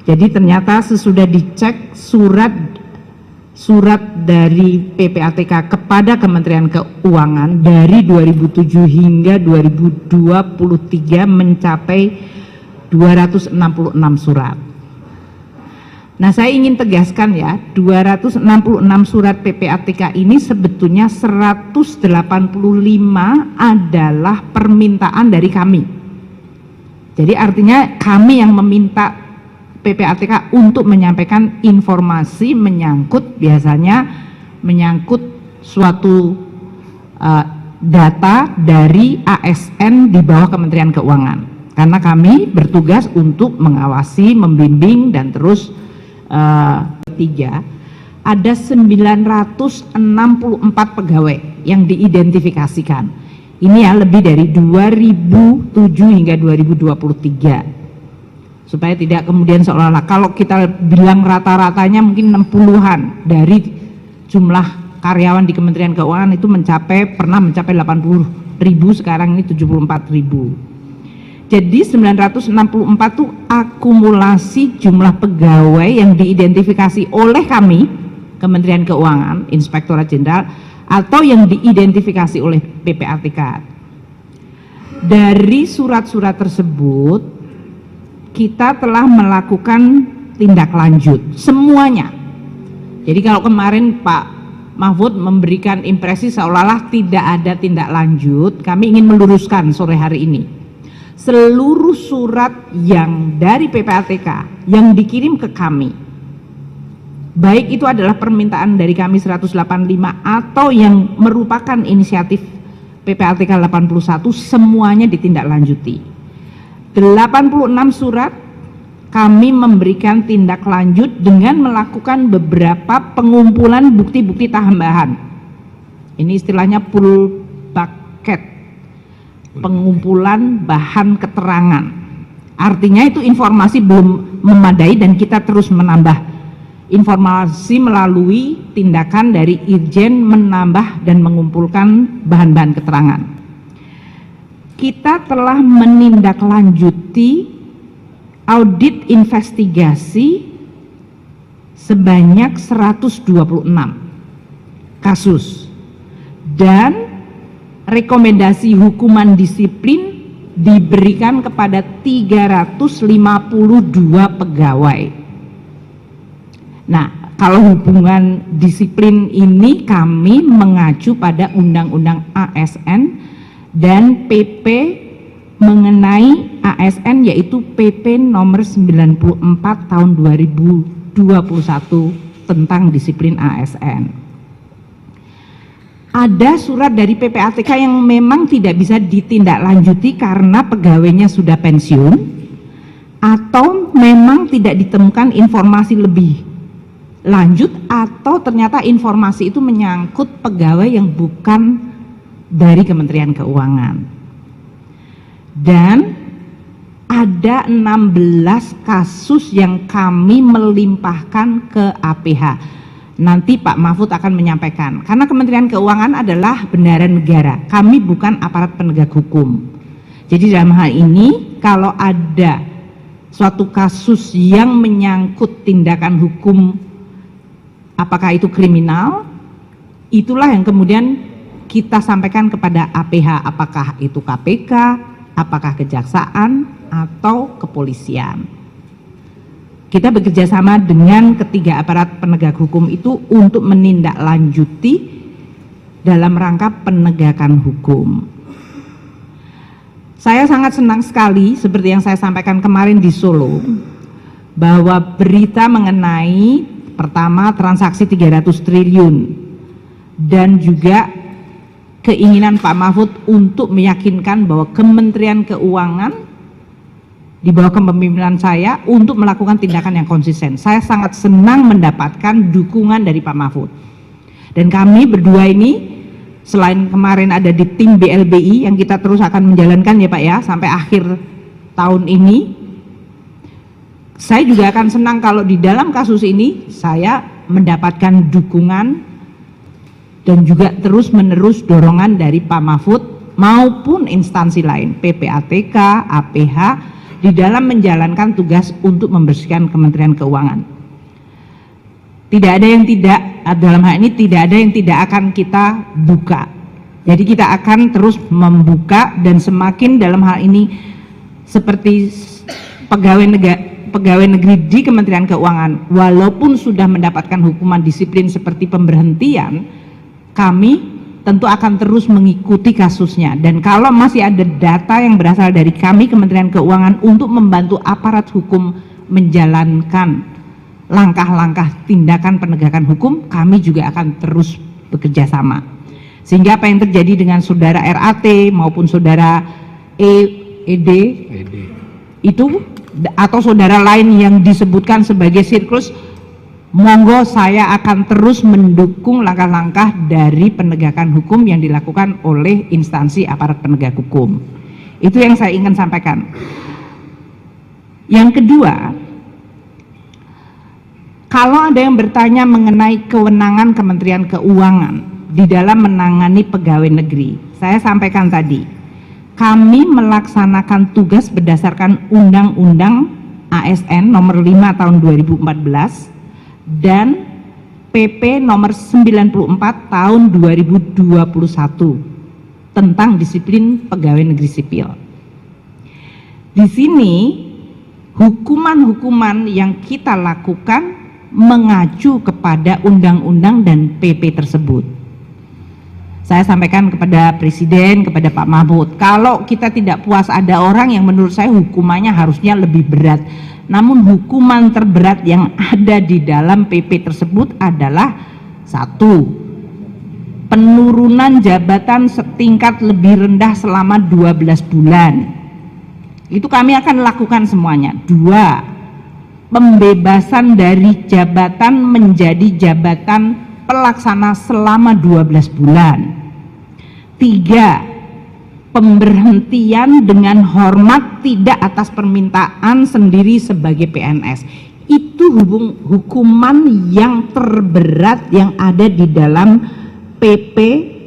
Jadi ternyata sesudah dicek surat dari PPATK kepada Kementerian Keuangan dari 2007 hingga 2023 mencapai 266 surat. Nah, saya ingin tegaskan ya, 266 surat PPATK ini sebetulnya 185 adalah permintaan dari kami. Jadi artinya kami yang meminta PPATK untuk menyampaikan informasi biasanya menyangkut suatu data dari ASN di bawah Kementerian Keuangan. Karena kami bertugas untuk mengawasi, membimbing, dan terus ada 964 pegawai yang diidentifikasikan. Ini ya lebih dari 2007 hingga 2023. Supaya tidak kemudian seolah-olah kalau kita bilang rata-ratanya mungkin 60-an dari jumlah karyawan di Kementerian Keuangan itu pernah mencapai 80.000, sekarang ini 74.000. Jadi 964 itu akumulasi jumlah pegawai yang diidentifikasi oleh kami, Kementerian Keuangan, Inspektorat Jenderal, atau yang diidentifikasi oleh PPATK. Dari surat-surat tersebut, kita telah melakukan tindak lanjut, semuanya. Jadi kalau kemarin Pak Mahfud memberikan impresi seolah-olah tidak ada tindak lanjut, kami ingin meluruskan sore hari ini. Seluruh surat yang dari PPATK yang dikirim ke kami, baik itu adalah permintaan dari kami 185 atau yang merupakan inisiatif PPATK 81, semuanya ditindaklanjuti. 86 surat kami memberikan tindak lanjut dengan melakukan beberapa pengumpulan bukti-bukti tambahan. Ini istilahnya full bucket, pengumpulan bahan keterangan. Artinya itu informasi belum memadai dan kita terus menambah informasi melalui tindakan dari Irjen, menambah dan mengumpulkan bahan-bahan keterangan. Kita telah menindaklanjuti audit investigasi sebanyak 126 kasus dan rekomendasi hukuman disiplin diberikan kepada 352 pegawai. Nah, kalau hubungan disiplin ini kami mengacu pada Undang-Undang ASN dan PP mengenai ASN, yaitu PP nomor 94 tahun 2021 tentang disiplin ASN. Ada surat dari PPATK yang memang tidak bisa ditindaklanjuti karena pegawainya sudah pensiun atau memang tidak ditemukan informasi lebih lanjut, atau ternyata informasi itu menyangkut pegawai yang bukan dari Kementerian Keuangan. Dan ada 16 kasus yang kami melimpahkan ke APH. Nanti Pak Mahfud akan menyampaikan, karena Kementerian Keuangan adalah benaran negara, kami bukan aparat penegak hukum. Jadi dalam hal ini kalau ada suatu kasus yang menyangkut tindakan hukum, apakah itu kriminal, itulah yang kemudian kita sampaikan kepada APH, apakah itu KPK, apakah kejaksaan, atau kepolisian. Kita bekerja sama dengan ketiga aparat penegak hukum itu untuk menindaklanjuti dalam rangka penegakan hukum. Saya sangat senang sekali, seperti yang saya sampaikan kemarin di Solo, bahwa berita mengenai pertama transaksi 300 triliun dan juga keinginan Pak Mahfud untuk meyakinkan bahwa Kementerian Keuangan di bawah kepemimpinan saya untuk melakukan tindakan yang konsisten. Saya sangat senang mendapatkan dukungan dari Pak Mahfud. Dan kami berdua ini, selain kemarin ada di tim BLBI yang kita terus akan menjalankan ya Pak ya, sampai akhir tahun ini, saya juga akan senang kalau di dalam kasus ini saya mendapatkan dukungan dan juga terus menerus dorongan dari Pak Mahfud maupun instansi lain, PPATK, APH, di dalam menjalankan tugas untuk membersihkan Kementerian Keuangan. Tidak ada yang tidak, dalam hal ini tidak ada yang tidak akan kita buka. Jadi kita akan terus membuka, dan semakin dalam hal ini seperti pegawai negeri di Kementerian Keuangan, walaupun sudah mendapatkan hukuman disiplin seperti pemberhentian, kami tentu akan terus mengikuti kasusnya. Dan kalau masih ada data yang berasal dari kami Kementerian Keuangan untuk membantu aparat hukum menjalankan langkah-langkah tindakan penegakan hukum, kami juga akan terus bekerja sama. Sehingga apa yang terjadi dengan saudara RAT maupun saudara ED itu, atau saudara lain yang disebutkan sebagai sirkus, monggo saya akan terus mendukung langkah-langkah dari penegakan hukum yang dilakukan oleh instansi aparat penegak hukum. Itu yang saya ingin sampaikan. Yang kedua, kalau ada yang bertanya mengenai kewenangan Kementerian Keuangan di dalam menangani pegawai negeri, saya sampaikan tadi, kami melaksanakan tugas berdasarkan Undang-Undang ASN nomor 5 tahun 2014 dan PP nomor 94 tahun 2021 tentang disiplin pegawai negeri sipil. Di sini hukuman-hukuman yang kita lakukan mengacu kepada undang-undang dan PP tersebut. Saya sampaikan kepada Presiden, kepada Pak Mahfud, kalau kita tidak puas, ada orang yang menurut saya hukumannya harusnya lebih berat. Namun hukuman terberat yang ada di dalam PP tersebut adalah 1. Penurunan jabatan setingkat lebih rendah selama 12 bulan. Itu kami akan lakukan semuanya. 2. Pembebasan dari jabatan menjadi jabatan pelaksana selama 12 bulan. 3. Pemberhentian dengan hormat tidak atas permintaan sendiri sebagai PNS. Itu hukuman yang terberat yang ada di dalam PP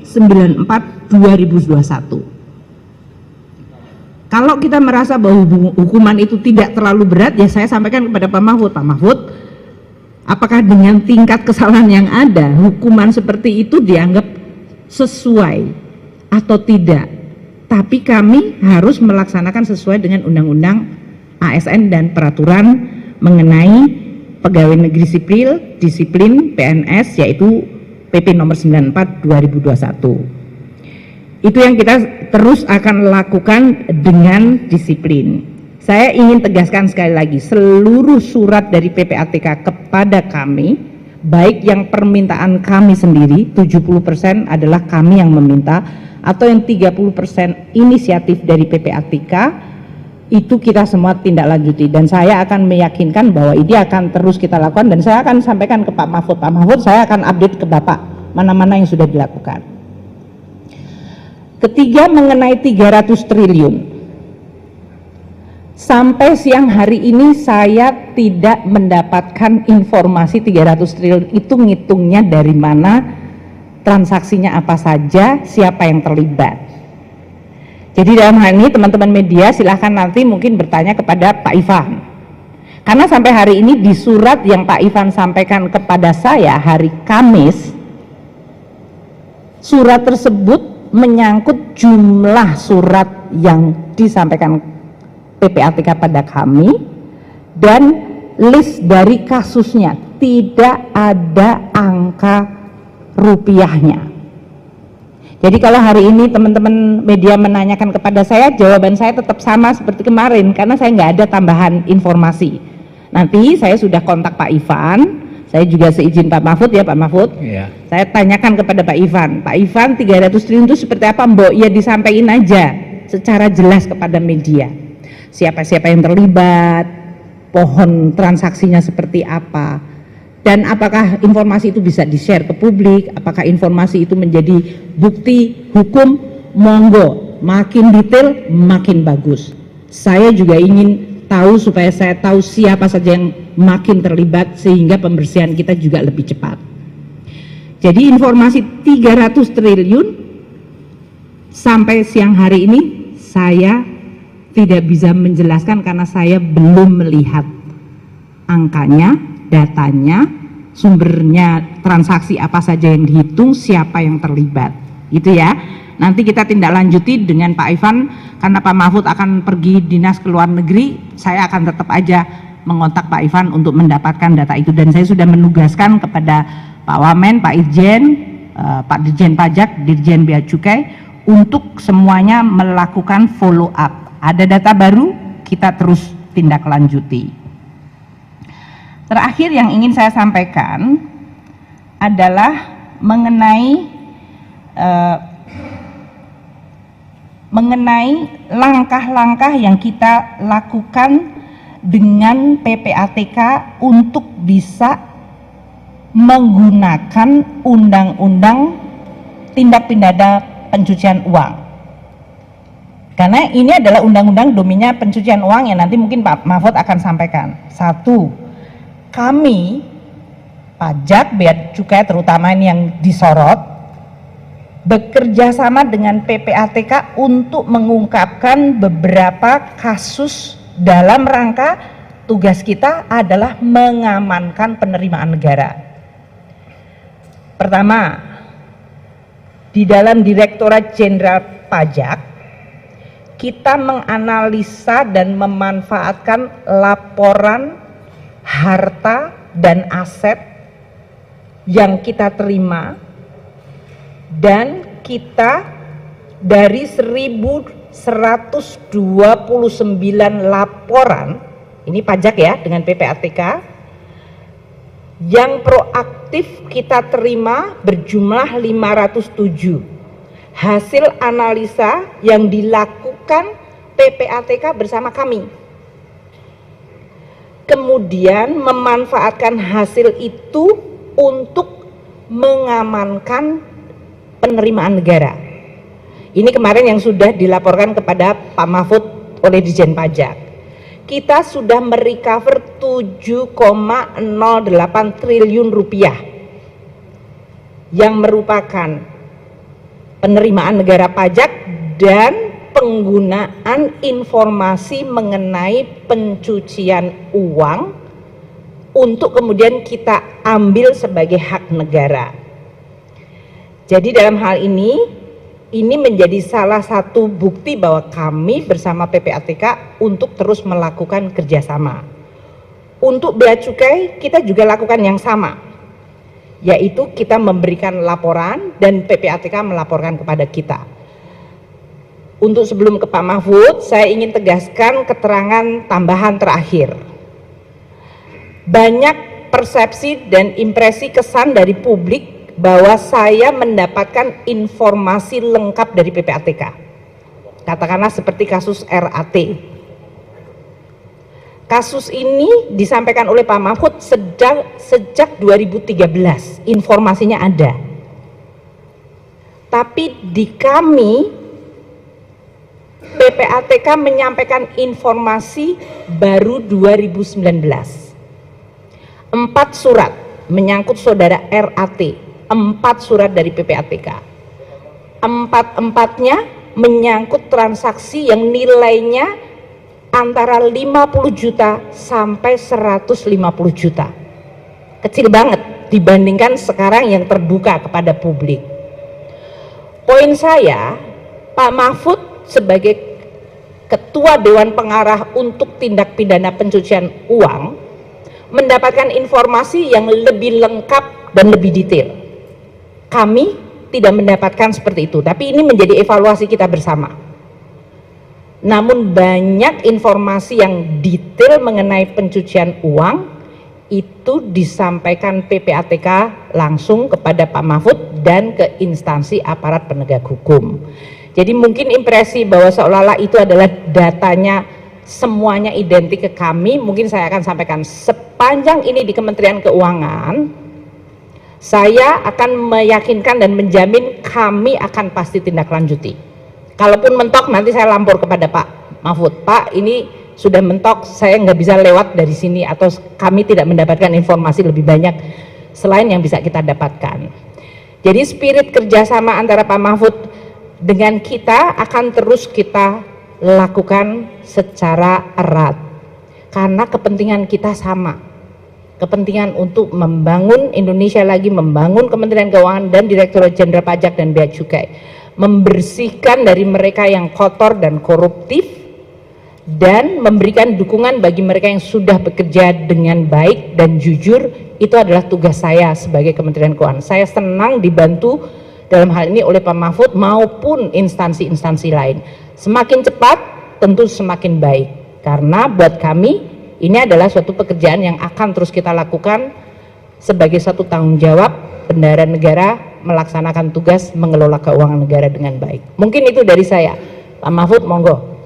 94 2021. Kalau kita merasa bahwa hukuman itu tidak terlalu berat, ya saya sampaikan kepada Pak Mahfud, Pak Mahfud, apakah dengan tingkat kesalahan yang ada, hukuman seperti itu dianggap sesuai atau tidak? Tapi kami harus melaksanakan sesuai dengan Undang-Undang ASN dan peraturan mengenai pegawai negeri sipil, disiplin PNS, yaitu PP nomor 94 2021. Itu yang kita terus akan lakukan dengan disiplin. Saya ingin tegaskan sekali lagi, seluruh surat dari PPATK kepada kami, baik yang permintaan kami sendiri, 70% adalah kami yang meminta, atau yang 30% inisiatif dari PPATK, itu kita semua tindak lanjuti. Dan saya akan meyakinkan bahwa ini akan terus kita lakukan, dan saya akan sampaikan ke Pak Mahfud. Pak Mahfud, saya akan update ke Bapak mana-mana yang sudah dilakukan. Ketiga, mengenai 300 triliun. Sampai siang hari ini saya tidak mendapatkan informasi 300 triliun itu ngitungnya dari mana, transaksinya apa saja, siapa yang terlibat. Jadi dalam hal ini teman-teman media silahkan nanti mungkin bertanya kepada Pak Ivan, karena sampai hari ini di surat yang Pak Ivan sampaikan kepada saya hari Kamis, surat tersebut menyangkut jumlah surat yang disampaikan PPATK pada kami dan list dari kasusnya, tidak ada angka rupiahnya. Jadi kalau hari ini teman-teman media menanyakan kepada saya, jawaban saya tetap sama seperti kemarin, karena saya nggak ada tambahan informasi. Nanti saya sudah kontak Pak Ivan, saya juga seizin Pak Mahfud ya, Pak Mahfud, saya tanyakan kepada Pak Ivan, 300 triliun itu seperti apa Mbok? Ya disampaikan aja secara jelas kepada media, siapa-siapa yang terlibat, pohon transaksinya seperti apa, dan apakah informasi itu bisa di-share ke publik, apakah informasi itu menjadi bukti hukum, monggo, makin detail makin bagus. Saya juga ingin tahu supaya saya tahu siapa saja yang makin terlibat sehingga pembersihan kita juga lebih cepat. Jadi informasi 300 triliun sampai siang hari ini saya tidak bisa menjelaskan karena saya belum melihat angkanya, datanya, sumbernya, transaksi apa saja yang dihitung, siapa yang terlibat, gitu ya. Nanti kita tindak lanjuti dengan Pak Ivan, karena Pak Mahfud akan pergi dinas ke luar negeri, saya akan tetap aja mengontak Pak Ivan untuk mendapatkan data itu, dan saya sudah menugaskan kepada Pak Wamen, Pak Irjen, Pak Dirjen Pajak, Dirjen Bea Cukai untuk semuanya melakukan follow up. Ada data baru, kita terus tindak lanjuti. Terakhir yang ingin saya sampaikan adalah mengenai langkah-langkah yang kita lakukan dengan PPATK untuk bisa menggunakan undang-undang tindak pidana pencucian uang. Karena ini adalah undang-undang domainnya pencucian uang yang nanti mungkin Pak Mahfud akan sampaikan. Satu, kami pajak, bea cukai terutama ini yang disorot, bekerja sama dengan PPATK untuk mengungkapkan beberapa kasus dalam rangka tugas kita adalah mengamankan penerimaan negara. Pertama, di dalam Direktorat Jenderal Pajak, kita menganalisa dan memanfaatkan laporan harta dan aset yang kita terima, dan kita dari 1.129 laporan, ini pajak ya dengan PPATK, yang proaktif kita terima berjumlah 507. Hasil analisa yang dilakukan PPATK bersama kami. Kemudian memanfaatkan hasil itu untuk mengamankan penerimaan negara. Ini kemarin yang sudah dilaporkan kepada Pak Mahfud oleh Dirjen Pajak. Kita sudah merecover 7,08 triliun rupiah yang merupakan penerimaan negara pajak dan penggunaan informasi mengenai pencucian uang untuk kemudian kita ambil sebagai hak negara. Jadi dalam hal ini menjadi salah satu bukti bahwa kami bersama PPATK untuk terus melakukan kerjasama. Untuk bea cukai kita juga lakukan yang sama, yaitu kita memberikan laporan dan PPATK melaporkan kepada kita. Untuk sebelum ke Pak Mahfud, saya ingin tegaskan keterangan tambahan terakhir. Banyak persepsi dan impresi kesan dari publik bahwa saya mendapatkan informasi lengkap dari PPATK. Katakanlah seperti kasus RAT. Kasus ini disampaikan oleh Pak Mahfud sejak 2013, informasinya ada. Tapi di kami, PPATK menyampaikan informasi baru 2019. 4 surat menyangkut saudara RAT, 4 surat dari PPATK. 4-empatnya menyangkut transaksi yang nilainya antara 50 juta sampai 150 juta. Kecil banget dibandingkan sekarang yang terbuka kepada publik. Poin saya, Pak Mahfud sebagai Ketua Dewan Pengarah untuk tindak pidana pencucian uang mendapatkan informasi yang lebih lengkap dan lebih detail. Kami tidak mendapatkan seperti itu, tapi ini menjadi evaluasi kita bersama. Namun banyak informasi yang detail mengenai pencucian uang itu disampaikan PPATK langsung kepada Pak Mahfud dan ke instansi aparat penegak hukum. Jadi mungkin impresi bahwa seolah-olah itu adalah datanya semuanya identik ke kami, mungkin saya akan sampaikan sepanjang ini di Kementerian Keuangan, saya akan meyakinkan dan menjamin kami akan pasti tindak lanjuti. Kalaupun mentok nanti saya lapor kepada Pak Mahfud, Pak ini sudah mentok, saya nggak bisa lewat dari sini atau kami tidak mendapatkan informasi lebih banyak selain yang bisa kita dapatkan. Jadi spirit kerjasama antara Pak Mahfud dengan kita akan terus kita lakukan secara erat karena kepentingan kita sama, kepentingan untuk membangun Indonesia lagi, membangun Kementerian Keuangan dan Direktorat Jenderal Pajak dan Bea Cukai, membersihkan dari mereka yang kotor dan koruptif, dan memberikan dukungan bagi mereka yang sudah bekerja dengan baik dan jujur. Itu adalah tugas saya sebagai Kementerian Keuangan. Saya senang dibantu dalam hal ini oleh Pak Mahfud maupun instansi-instansi lain. Semakin cepat tentu semakin baik, karena buat kami ini adalah suatu pekerjaan yang akan terus kita lakukan sebagai satu tanggung jawab bendahara negara melaksanakan tugas mengelola keuangan negara dengan baik. Mungkin itu dari saya. Pak Mahfud, monggo.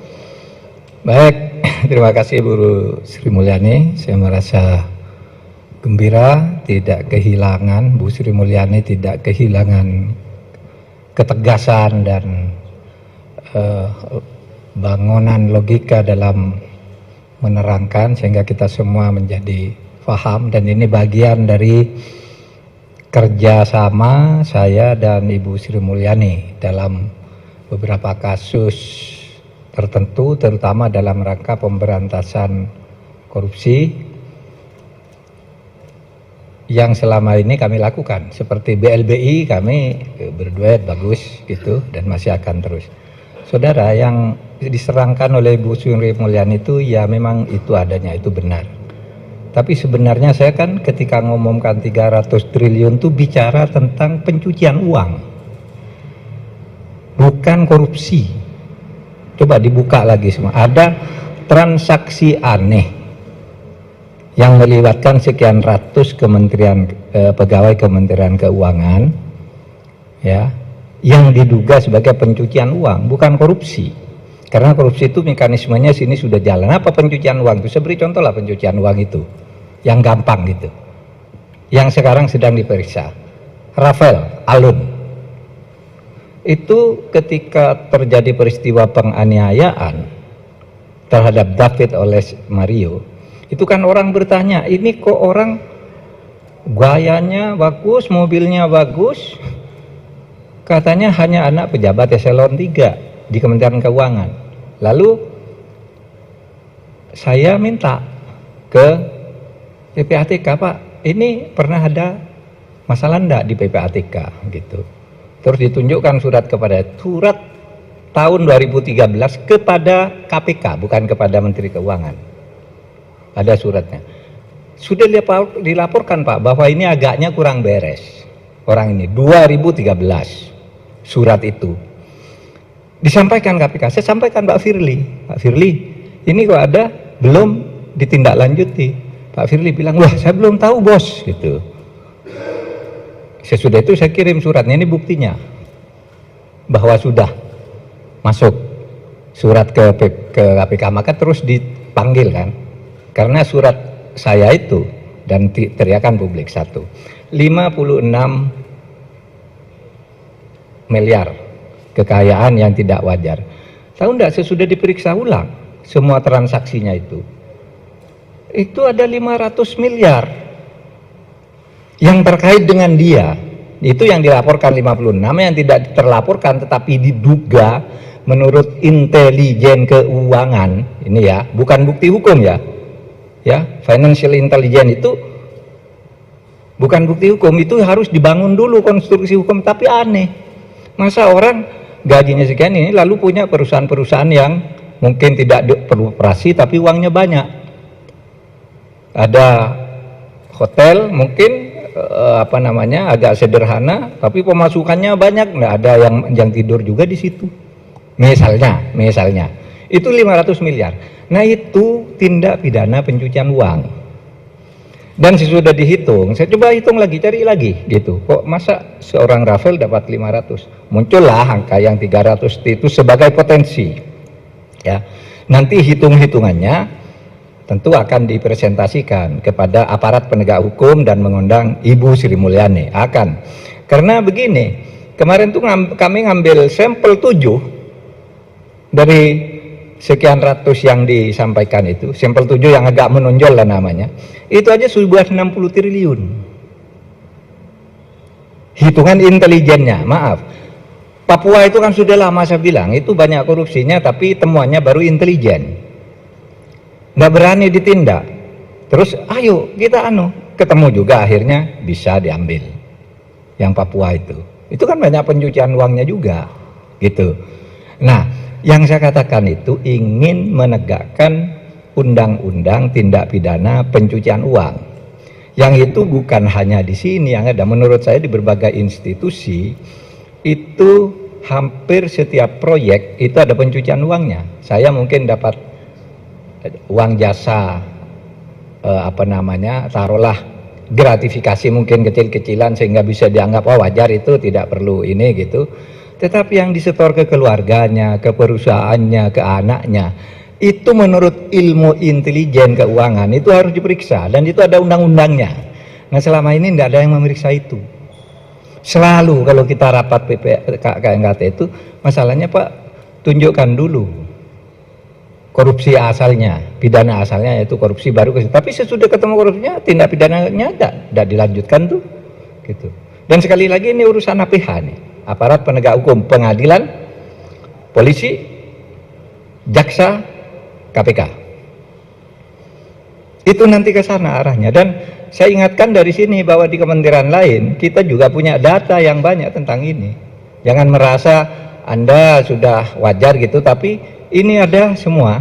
Baik, terima kasih Bu Sri Mulyani. Saya merasa gembira tidak kehilangan, Bu Sri Mulyani tidak kehilangan ketegasan dan bangunan logika dalam menerangkan, sehingga kita semua menjadi paham, dan ini bagian dari kerjasama saya dan Ibu Sri Mulyani dalam beberapa kasus tertentu, terutama dalam rangka pemberantasan korupsi yang selama ini kami lakukan. Seperti BLBI kami berduet bagus gitu, dan masih akan terus. Saudara, yang diserangkan oleh Bu Sri Mulyani itu ya memang itu adanya, itu benar. Tapi sebenarnya saya kan ketika ngomongkan 300 triliun itu bicara tentang pencucian uang, bukan korupsi. Coba dibuka lagi semua, ada transaksi aneh yang melibatkan sekian ratus pegawai Kementerian Keuangan, ya, yang diduga sebagai pencucian uang, bukan korupsi. Karena korupsi itu mekanismenya sini sudah jalan. Apa pencucian uang itu? Saya beri contoh lah pencucian uang itu, yang gampang gitu, yang sekarang sedang diperiksa. Rafael Alun itu ketika terjadi peristiwa penganiayaan terhadap David oleh Mario, itu kan orang bertanya, ini kok orang gayanya bagus, mobilnya bagus, katanya hanya anak pejabat eselon 3 di Kementerian Keuangan. Lalu saya minta ke PPATK, Pak, ini pernah ada masalah enggak di PPATK gitu. Terus ditunjukkan surat tahun 2013 kepada KPK, bukan kepada Menteri Keuangan. Ada suratnya. Sudah dilaporkan, Pak, bahwa ini agaknya kurang beres. Orang ini 2013 surat itu disampaikan KPK. Saya sampaikan Pak Firly, Pak Firly, ini kok ada belum ditindaklanjuti. Pak Firly bilang, wah saya belum tahu bos gitu. Sesudah itu saya kirim suratnya, ini buktinya bahwa sudah masuk surat ke KPK, maka terus dipanggil kan. Karena surat saya itu dan teriakan publik, 56 miliar kekayaan yang tidak wajar. Tahu enggak, sesudah diperiksa ulang semua transaksinya itu ada 500 miliar yang terkait dengan dia. Itu yang dilaporkan 56, yang tidak terlaporkan tetapi diduga menurut intelijen keuangan, ini ya, bukan bukti hukum ya. Ya, financial intelligence itu bukan bukti hukum, itu harus dibangun dulu konstruksi hukum. Tapi aneh, masa orang gajinya sekian ini lalu punya perusahaan-perusahaan yang mungkin tidak perlu operasi tapi uangnya banyak. Ada hotel mungkin agak sederhana tapi pemasukannya banyak, nggak ada yang tidur juga di situ. Misalnya itu 500 miliar. Nah, itu tindak pidana pencucian uang. Dan sesudah dihitung, saya coba hitung lagi, cari lagi gitu. Kok masa seorang Rafael dapat 500? Muncullah angka yang 300 itu sebagai potensi. Ya. Nanti hitung-hitungannya tentu akan dipresentasikan kepada aparat penegak hukum dan mengundang Ibu Sri Mulyani. Akan. Karena begini, kemarin tuh kami ngambil sampel 7 dari sekian ratus yang disampaikan itu, sampel 7 yang agak menonjol lah namanya, itu aja sudah 60 triliun. Hitungan intelijennya, maaf. Papua itu kan sudah lama saya bilang, itu banyak korupsinya tapi temuannya baru intelijen. Nggak berani ditindak. Terus ayo kita ketemu juga akhirnya bisa diambil. Yang Papua itu. Itu kan banyak pencucian uangnya juga. Gitu. Nah, yang saya katakan itu ingin menegakkan undang-undang tindak pidana pencucian uang. Yang itu bukan hanya di sini, yang ada menurut saya di berbagai institusi itu hampir setiap proyek itu ada pencucian uangnya. Saya mungkin dapat uang jasa taruhlah gratifikasi mungkin kecil-kecilan sehingga bisa dianggap wajar, itu tidak perlu ini gitu. Tetapi yang disetor ke keluarganya, ke perusahaannya, ke anaknya, itu menurut ilmu intelijen keuangan itu harus diperiksa dan itu ada undang-undangnya. Nah selama ini tidak ada yang memeriksa itu. Selalu kalau kita rapat KNKT itu masalahnya Pak, tunjukkan dulu korupsi asalnya, pidana asalnya yaitu korupsi baru. Tapi sesudah ketemu korupsinya tindak pidananya tidak dilanjutkan tuh, gitu. Dan sekali lagi ini urusan APH nih, aparat penegak hukum, pengadilan, polisi, jaksa, KPK. Itu nanti ke sana arahnya. Dan saya ingatkan dari sini bahwa di kementerian lain kita juga punya data yang banyak tentang ini. Jangan merasa Anda sudah wajar gitu, tapi ini ada semua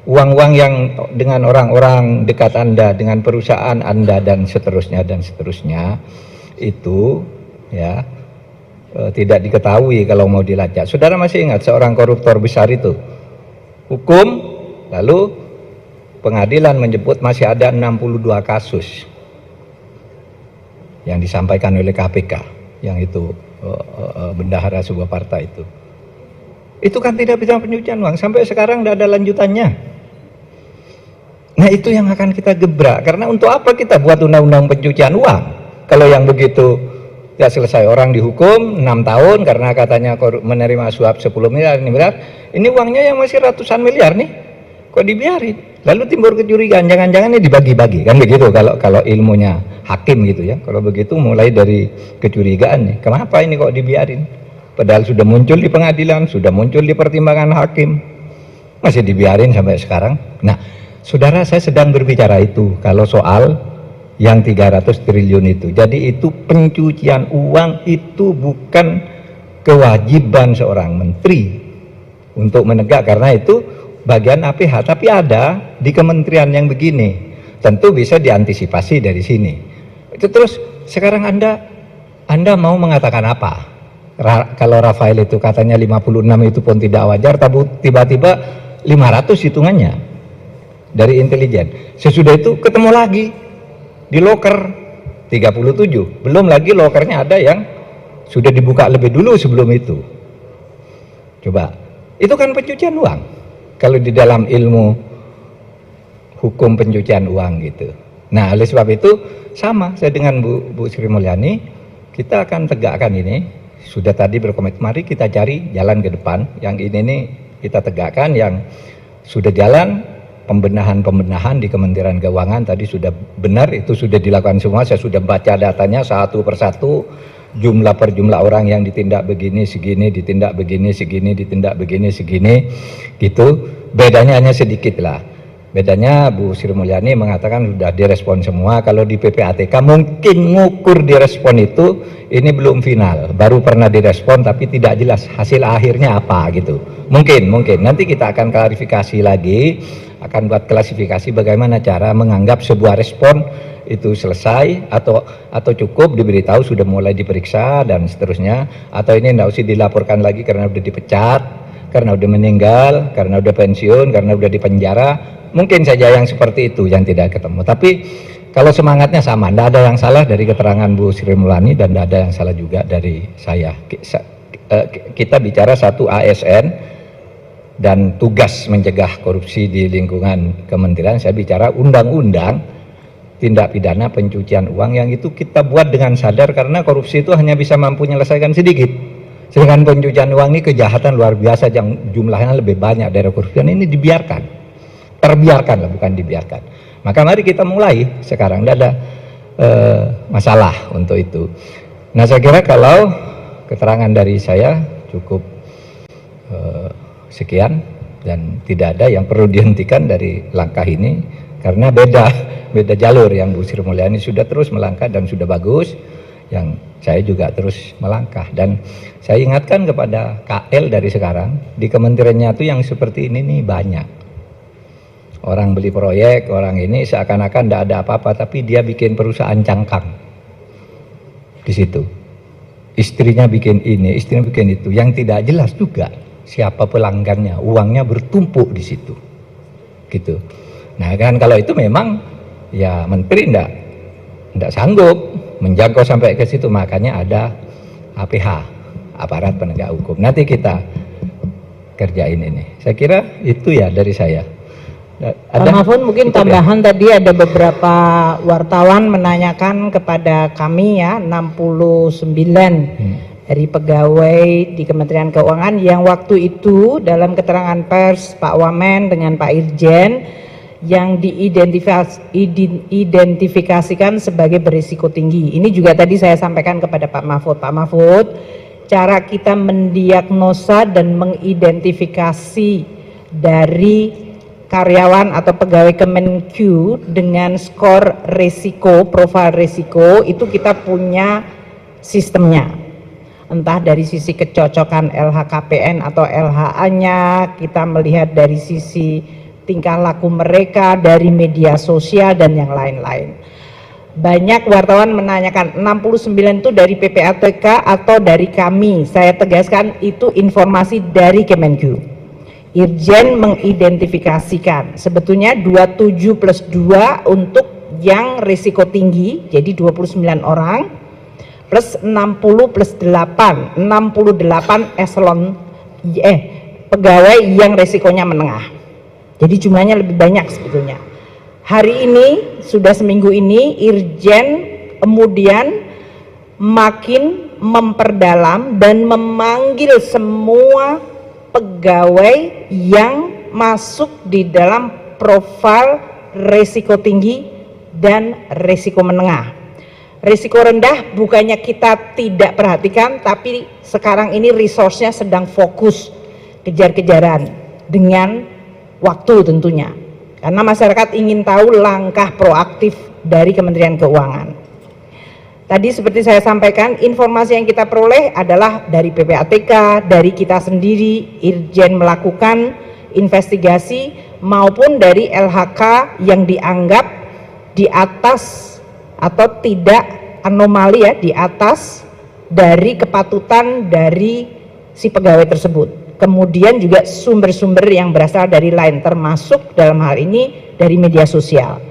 uang-uang yang dengan orang-orang dekat Anda, dengan perusahaan Anda dan seterusnya itu ya tidak diketahui kalau mau dilacak. Saudara masih ingat seorang koruptor besar itu hukum, lalu pengadilan menyebut masih ada 62 kasus yang disampaikan oleh KPK yang itu bendahara sebuah partai itu. Itu kan tidak bisa pencucian uang, sampai sekarang tidak ada lanjutannya. Nah itu yang akan kita gebrak, karena untuk apa kita buat undang-undang pencucian uang kalau yang begitu ya selesai, orang dihukum 6 tahun karena katanya menerima suap 10 miliar, ini uangnya yang masih ratusan miliar nih, kok dibiarin? Lalu timbul kecurigaan, jangan-jangan ini dibagi-bagi, kan begitu kalau ilmunya hakim gitu ya. Kalau begitu mulai dari kecurigaan nih, kenapa ini kok dibiarin? Padahal sudah muncul di pengadilan, sudah muncul di pertimbangan hakim, masih dibiarin sampai sekarang. Nah, saudara, saya sedang berbicara itu kalau soal yang 300 triliun itu. Jadi itu pencucian uang, itu bukan kewajiban seorang menteri untuk menegak, karena itu bagian APH, tapi ada di kementerian yang begini. Tentu bisa diantisipasi dari sini. Itu terus sekarang Anda mau mengatakan apa? Kalau Rafael itu katanya 56 itu pun tidak wajar, tapi tiba-tiba 500 hitungannya dari intelijen. Sesudah itu ketemu lagi di loker 37, belum lagi lokernya ada yang sudah dibuka lebih dulu sebelum itu. Coba, itu kan pencucian uang kalau di dalam ilmu hukum pencucian uang gitu. Nah oleh sebab itu sama saya dengan Bu Sri Mulyani, kita akan tegakkan ini. Sudah tadi berkomitmen, mari kita cari jalan ke depan. Yang ini nih kita tegakkan, yang sudah jalan pembenahan di Kementerian Keuangan tadi sudah benar, itu sudah dilakukan semua. Saya sudah baca datanya satu persatu, jumlah per jumlah orang yang ditindak begini segini, ditindak begini segini, ditindak begini segini, gitu. Bedanya hanya sedikit lah. Bedanya Bu Sri Mulyani mengatakan sudah direspon semua. Kalau di PPATK mungkin ngukur direspon itu ini belum final, baru pernah direspon tapi tidak jelas hasil akhirnya apa gitu. Mungkin nanti kita akan klarifikasi lagi, akan buat klasifikasi bagaimana cara menganggap sebuah respon itu selesai atau cukup diberitahu sudah mulai diperiksa dan seterusnya, atau ini tidak usah dilaporkan lagi karena udah dipecat, karena udah meninggal, karena udah pensiun, karena udah di penjara. Mungkin saja yang seperti itu yang tidak ketemu. Tapi kalau semangatnya sama, tidak ada yang salah dari keterangan Bu Sri Mulyani dan tidak ada yang salah juga dari saya. Kita bicara satu ASN dan tugas mencegah korupsi di lingkungan kementerian. Saya bicara undang-undang tindak pidana pencucian uang, yang itu kita buat dengan sadar karena korupsi itu hanya bisa mampu menyelesaikan sedikit. Sedangkan pencucian uang ini kejahatan luar biasa yang jumlahnya lebih banyak dari korupsi. Dan ini terbiarkan lah, bukan dibiarkan. Maka mari kita mulai sekarang, tidak ada masalah untuk itu. Nah saya kira kalau keterangan dari saya cukup sekian, dan tidak ada yang perlu dihentikan dari langkah ini karena beda jalur. Yang Bu Sri Mulyani sudah terus melangkah dan sudah bagus, yang saya juga terus melangkah. Dan saya ingatkan kepada KL dari sekarang, di kementeriannya itu yang seperti ini nih banyak. Orang beli proyek, orang ini seakan-akan tidak ada apa-apa, tapi dia bikin perusahaan cangkang di situ. Istrinya bikin ini, istrinya bikin itu, yang tidak jelas juga siapa pelanggannya, uangnya bertumpuk di situ, gitu. Nah kan kalau itu memang ya menteri tidak sanggup menjangkau sampai ke situ, makanya ada APH, aparat penegak hukum. Nanti kita kerjain ini. Saya kira itu ya dari saya. Pak Mahfud, mungkin tambahan ya. Tadi ada beberapa wartawan menanyakan kepada kami ya, 69 dari pegawai di Kementerian Keuangan yang waktu itu dalam keterangan pers Pak Wamen dengan Pak Irjen yang diidentifikasikan sebagai berisiko tinggi. Ini juga tadi saya sampaikan kepada Pak Mahfud. Pak Mahfud, cara kita mendiagnosa dan mengidentifikasi dari karyawan atau pegawai Kemenq dengan skor resiko, profil resiko, itu kita punya sistemnya. Entah dari sisi kecocokan LHKPN atau LHA-nya, kita melihat dari sisi tingkah laku mereka, dari media sosial dan yang lain-lain. Banyak wartawan menanyakan 69 itu dari PPATK atau dari kami. Saya tegaskan itu informasi dari Kemenq. Irjen mengidentifikasikan sebetulnya 27 plus 2 untuk yang risiko tinggi, jadi 29 orang, plus 60 plus 8, 68 eselon pegawai yang resikonya menengah. Jadi jumlahnya lebih banyak sebetulnya. Hari ini, sudah seminggu ini, Irjen kemudian makin memperdalam dan memanggil semua pegawai yang masuk di dalam profil resiko tinggi dan resiko menengah. Risiko rendah bukannya kita tidak perhatikan, tapi sekarang ini resource-nya sedang fokus kejar-kejaran dengan waktu tentunya. Karena masyarakat ingin tahu langkah proaktif dari Kementerian Keuangan. Tadi seperti saya sampaikan, informasi yang kita peroleh adalah dari PPATK, dari kita sendiri, Irjen melakukan investigasi, maupun dari LHK yang dianggap di atas atau tidak anomali ya, di atas dari kepatutan dari si pegawai tersebut. Kemudian juga sumber-sumber yang berasal dari lain, termasuk dalam hal ini dari media sosial.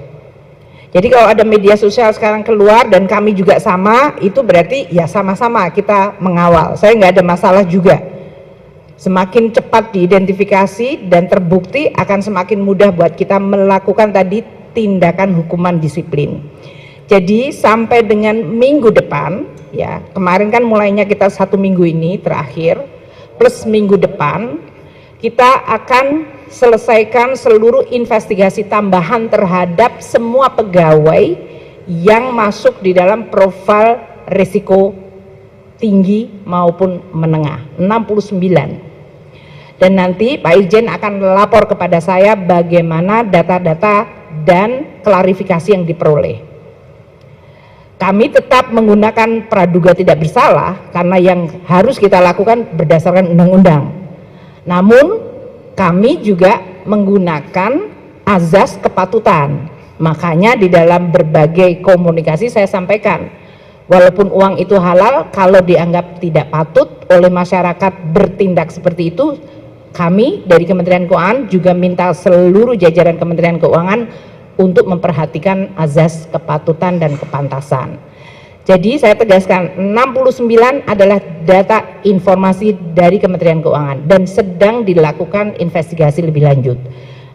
Jadi kalau ada media sosial sekarang keluar dan kami juga sama, itu berarti ya sama-sama kita mengawal. Saya nggak ada masalah juga. Semakin cepat diidentifikasi dan terbukti akan semakin mudah buat kita melakukan tadi tindakan hukuman disiplin. Jadi sampai dengan minggu depan, ya kemarin kan mulainya kita 1 minggu ini terakhir, plus minggu depan, kita akan selesaikan seluruh investigasi tambahan terhadap semua pegawai yang masuk di dalam profil risiko tinggi maupun menengah, 69. Dan nanti Pak Irjen akan lapor kepada saya bagaimana data-data dan klarifikasi yang diperoleh. Kami tetap menggunakan praduga tidak bersalah karena yang harus kita lakukan berdasarkan undang-undang. Namun kami juga menggunakan azas kepatutan. Makanya di dalam berbagai komunikasi saya sampaikan, walaupun uang itu halal, kalau dianggap tidak patut oleh masyarakat bertindak seperti itu, kami dari Kementerian Keuangan juga minta seluruh jajaran Kementerian Keuangan untuk memperhatikan azas kepatutan dan kepantasan. Jadi saya tegaskan 69 adalah data informasi dari Kementerian Keuangan dan sedang dilakukan investigasi lebih lanjut.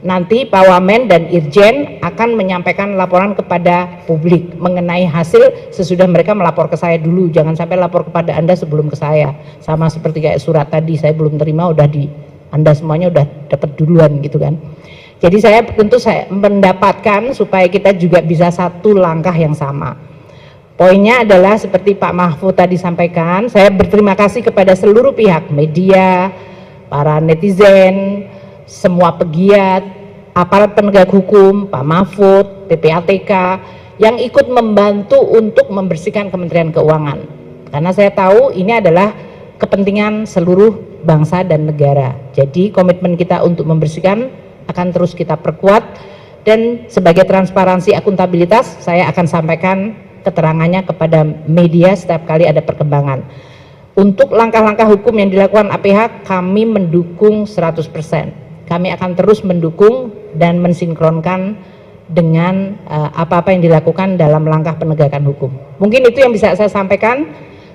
Nanti Pak Wamen dan Irjen akan menyampaikan laporan kepada publik mengenai hasil sesudah mereka melapor ke saya dulu. Jangan sampai lapor kepada Anda sebelum ke saya. Sama seperti kayak surat tadi, saya belum terima, udah di Anda semuanya udah dapat duluan gitu kan. Jadi saya mendapatkan supaya kita juga bisa satu langkah yang sama. Poinnya adalah seperti Pak Mahfud tadi sampaikan, saya berterima kasih kepada seluruh pihak, media, para netizen, semua pegiat, aparat penegak hukum, Pak Mahfud, PPATK, yang ikut membantu untuk membersihkan Kementerian Keuangan. Karena saya tahu ini adalah kepentingan seluruh bangsa dan negara. Jadi komitmen kita untuk membersihkan akan terus kita perkuat, dan sebagai transparansi akuntabilitas saya akan sampaikan keterangannya kepada media setiap kali ada perkembangan. Untuk langkah-langkah hukum yang dilakukan APH, kami mendukung 100%. Kami akan terus mendukung dan mensinkronkan dengan apa-apa yang dilakukan dalam langkah penegakan hukum. Mungkin itu yang bisa saya sampaikan.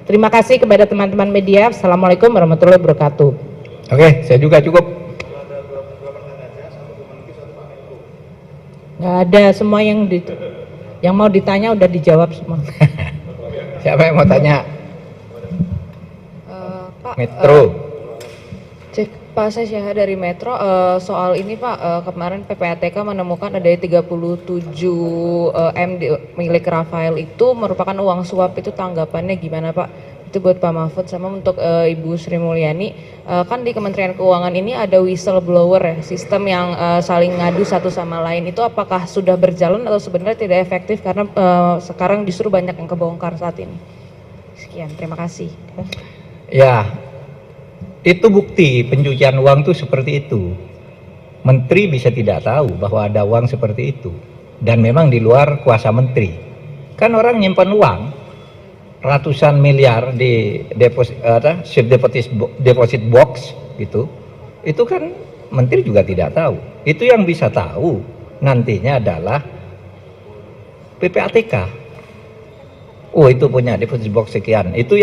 Terima kasih kepada teman-teman media. Assalamualaikum warahmatullahi wabarakatuh. Oke, saya juga cukup. Nggak ada, semua yang mau ditanya udah dijawab semua. Siapa yang mau tanya? Pak, Metro. Pak, saya Syah dari Metro. Soal ini Pak, kemarin PPATK menemukan ada 37 M milik Rafael itu merupakan uang suap. Itu tanggapannya gimana Pak? Itu buat Pak Mahfud sama untuk Ibu Sri Mulyani. Kan di Kementerian Keuangan ini ada whistleblower ya, sistem yang saling ngadu satu sama lain. Itu apakah sudah berjalan atau sebenarnya tidak efektif karena sekarang justru banyak yang kebongkar saat ini? Sekian, terima kasih. Ya, itu bukti pencucian uang tuh seperti itu. Menteri bisa tidak tahu bahwa ada uang seperti itu, dan memang di luar kuasa menteri. Kan orang nyimpan uang ratusan miliar di deposit box gitu, itu kan menteri juga tidak tahu. Itu yang bisa tahu nantinya adalah PPATK. Oh, itu punya deposit box sekian. Itu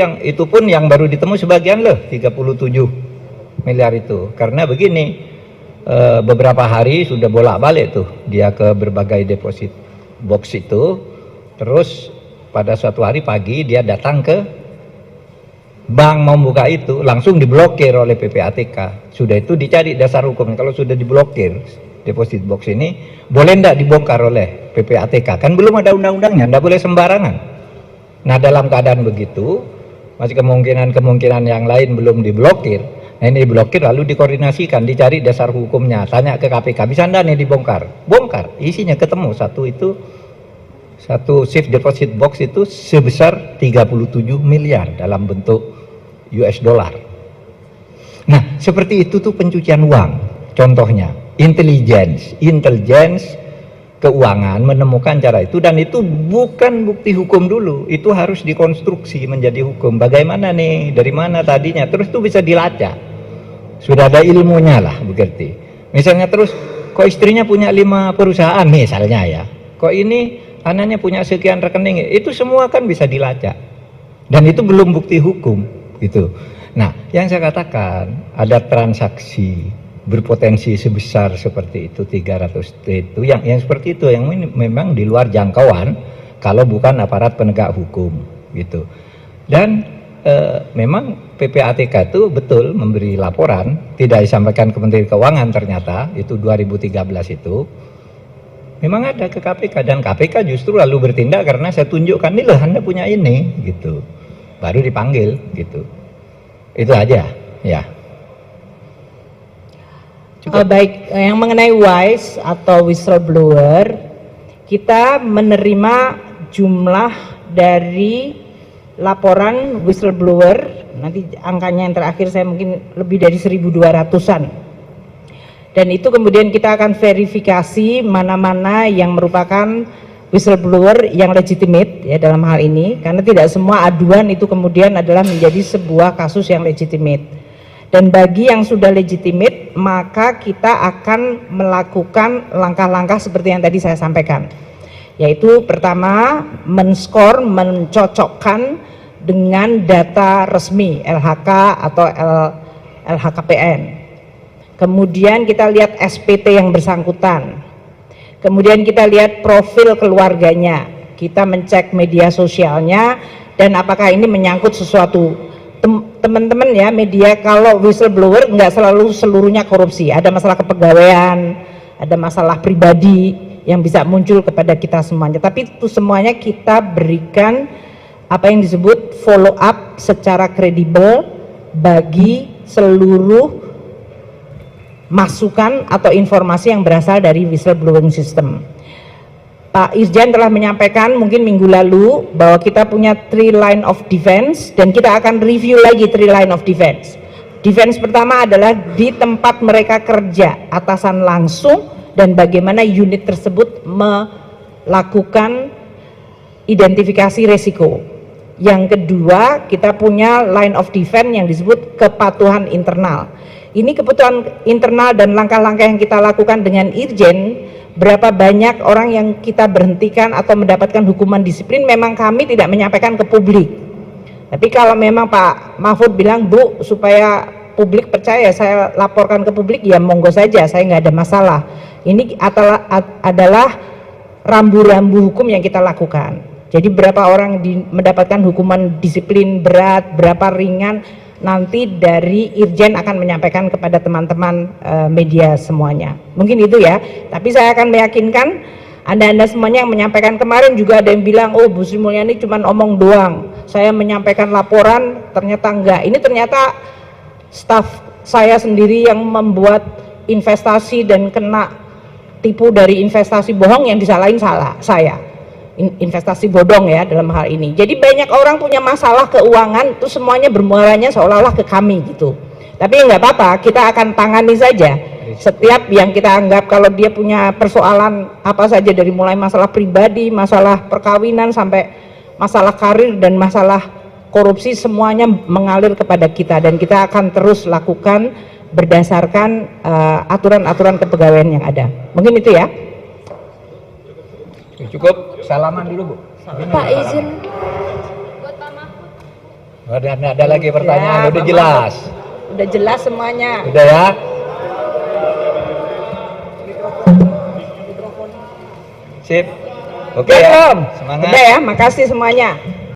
pun yang baru ditemu sebagian loh, 37 miliar itu. Karena begini, beberapa hari sudah bolak-balik tuh dia ke berbagai deposit box itu. Terus pada suatu hari pagi dia datang ke bank mau buka itu, langsung diblokir oleh PPATK. Sudah itu dicari dasar hukum, kalau sudah diblokir deposit box ini, boleh enggak dibongkar oleh PPATK? Kan belum ada undang-undangnya, enggak boleh sembarangan. Nah, dalam keadaan begitu, masih kemungkinan yang lain belum diblokir. Nah, ini diblokir lalu dikoordinasikan, dicari dasar hukumnya, tanya ke KPK, bisa enggak nih dibongkar? Bongkar, isinya ketemu satu safe deposit box itu sebesar 37 miliar dalam bentuk US dollar. Nah, seperti itu tuh pencucian uang. Contohnya, intelligence keuangan menemukan cara itu, dan itu bukan bukti hukum dulu, itu harus dikonstruksi menjadi hukum. Bagaimana nih, dari mana tadinya, terus itu bisa dilacak. Sudah ada ilmunya lah, begitu. Misalnya terus, kok istrinya punya 5 perusahaan misalnya ya, kok ini anaknya punya sekian rekening, itu semua kan bisa dilacak, dan itu belum bukti hukum gitu. Nah, yang saya katakan ada transaksi berpotensi sebesar seperti itu 300 T itu yang seperti itu yang memang di luar jangkauan kalau bukan aparat penegak hukum gitu. Dan memang PPATK itu betul memberi laporan, tidak disampaikan ke Kementerian Keuangan, ternyata itu 2013 itu memang ada ke KPK, dan KPK justru lalu bertindak karena saya tunjukkan, nih loh Anda punya ini gitu, baru dipanggil gitu. Itu aja ya. Baik, yang mengenai WISE atau whistleblower, kita menerima jumlah dari laporan whistleblower, nanti angkanya yang terakhir saya mungkin lebih dari 1.200-an. Dan itu kemudian kita akan verifikasi mana-mana yang merupakan whistleblower yang legitimate ya dalam hal ini, karena tidak semua aduan itu kemudian adalah menjadi sebuah kasus yang legitimate. Dan bagi yang sudah legitimate, maka kita akan melakukan langkah-langkah seperti yang tadi saya sampaikan, yaitu pertama menskor, mencocokkan dengan data resmi LHK atau LHKPN. Kemudian kita lihat SPT yang bersangkutan, kemudian kita lihat profil keluarganya, kita mencek media sosialnya, dan apakah ini menyangkut sesuatu. Teman-teman ya media, kalau whistleblower nggak selalu seluruhnya korupsi, ada masalah kepegawaian, ada masalah pribadi yang bisa muncul kepada kita semuanya, tapi itu semuanya kita berikan apa yang disebut follow up secara kredibel bagi seluruh masukan atau informasi yang berasal dari whistleblowing system. Pak Irjen telah menyampaikan mungkin minggu lalu bahwa kita punya 3 line of defense dan kita akan review lagi 3 line of defense. Defense pertama adalah di tempat mereka kerja, atasan langsung, dan bagaimana unit tersebut melakukan identifikasi resiko. Yang kedua, kita punya line of defense yang disebut kepatuhan internal. Ini kebutuhan internal dan langkah-langkah yang kita lakukan dengan Irjen, berapa banyak orang yang kita berhentikan atau mendapatkan hukuman disiplin, memang kami tidak menyampaikan ke publik. Tapi kalau memang Pak Mahfud bilang, Bu, supaya publik percaya saya laporkan ke publik, ya monggo saja, saya nggak ada masalah. Ini adalah rambu-rambu hukum yang kita lakukan. Jadi berapa orang mendapatkan hukuman disiplin berat, berapa ringan, nanti dari Irjen akan menyampaikan kepada teman-teman media semuanya. Mungkin itu ya, tapi saya akan meyakinkan Anda semuanya yang menyampaikan kemarin juga ada yang bilang, oh Bu Sri Mulyani cuma omong doang, saya menyampaikan laporan, ternyata enggak. Ini ternyata staf saya sendiri yang membuat investasi dan kena tipu dari investasi bohong, yang disalahin saya. Investasi bodong ya dalam hal ini. Jadi banyak orang punya masalah keuangan itu semuanya bermuaranya seolah-olah ke kami gitu. Tapi nggak apa-apa, kita akan tangani saja setiap yang kita anggap kalau dia punya persoalan apa saja, dari mulai masalah pribadi, masalah perkawinan sampai masalah karir dan masalah korupsi, semuanya mengalir kepada kita dan kita akan terus lakukan berdasarkan aturan-aturan kepegawaian yang ada. Mungkin itu ya. Cukup, salaman dulu Bu. Pak izin buat Pak Mahfud. Ada lagi pertanyaan, ya, udah jelas. Udah jelas semuanya. Udah ya. Sip. Oke ya. Semangat. Udah ya, makasih semuanya.